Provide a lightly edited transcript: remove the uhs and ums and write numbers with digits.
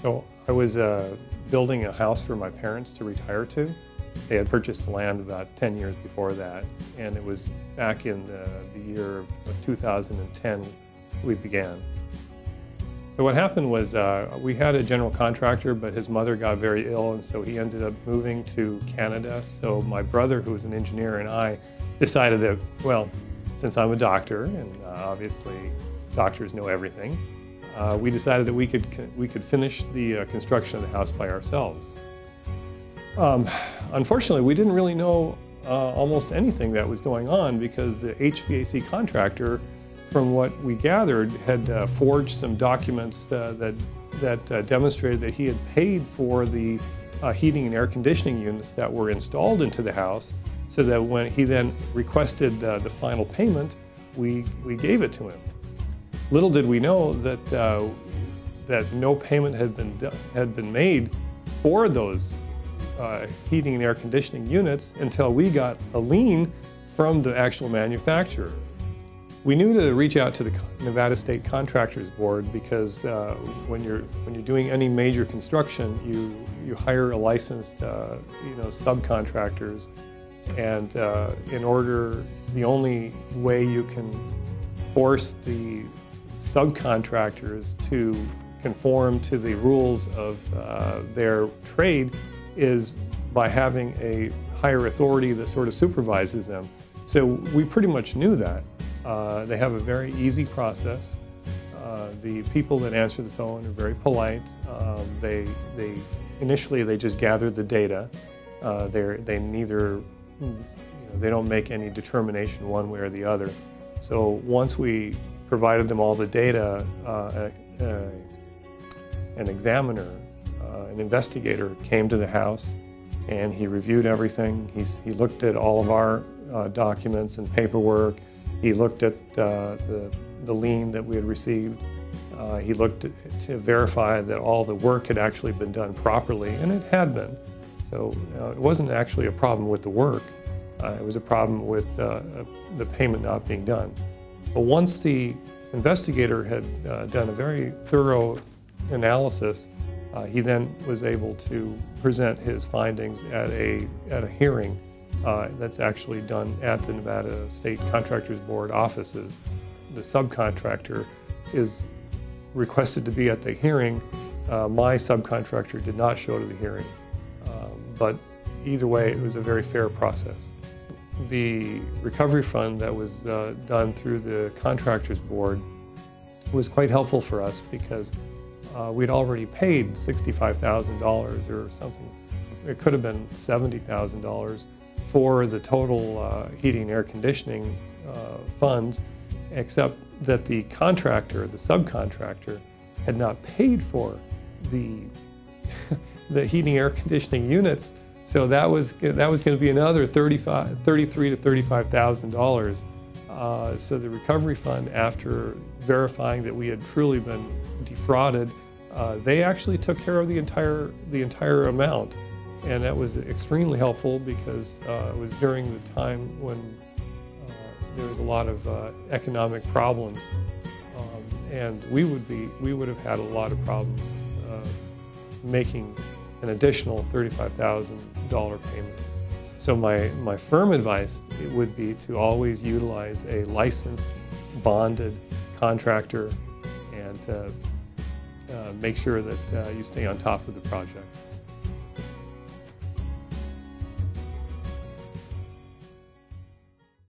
So I was building a house for my parents to retire to. They had purchased land about 10 years before that, and it was back in the year of 2010 we began. So what happened was we had a general contractor, but his mother got very ill, and so he ended up moving to Canada. So my brother, who was an engineer, and I decided that, well, since I'm a doctor, and obviously doctors know everything, we decided that we could finish the construction of the house by ourselves. Unfortunately, we didn't really know almost anything that was going on because the HVAC contractor, from what we gathered, had forged some documents that demonstrated that he had paid for the heating and air conditioning units that were installed into the house, so that when he then requested the final payment, we gave it to him. Little did we know that that no payment had been made for those heating and air conditioning units until we got a lien from the actual manufacturer. We knew to reach out to the Nevada State Contractors Board because when you're doing any major construction, you hire a licensed subcontractors, and the only way you can force the subcontractors to conform to the rules of their trade is by having a higher authority that sort of supervises them. So we pretty much knew that. They have a very easy process. The people that answer the phone are very polite. Initially they just gather the data. They don't make any determination one way or the other. So once we provided them all the data, an examiner, an investigator came to the house and he reviewed everything. He looked at all of our documents and paperwork. He looked at the lien that we had received. He looked to verify that all the work had actually been done properly, and it had been. So it wasn't actually a problem with the work. It was a problem with the payment not being done. But once the investigator had done a very thorough analysis, he then was able to present his findings at a hearing that's actually done at the Nevada State Contractors Board offices. The subcontractor is requested to be at the hearing. My subcontractor did not show to the hearing, but either way, it was a very fair process. The recovery fund that was done through the Contractors Board was quite helpful for us because we'd already paid $65,000 or something. It could have been $70,000 for the total heating and air conditioning funds, except that the contractor, the subcontractor, had not paid for the heating air conditioning units. So that was going to be another $33,000 to $35,000. So the recovery fund, after verifying that we had truly been defrauded, they actually took care of the entire amount. And that was extremely helpful because it was during the time when there was a lot of economic problems, and we would have had a lot of problems making an additional $35,000 payment. So my firm advice would be to always utilize a licensed, bonded contractor and make sure that you stay on top of the project.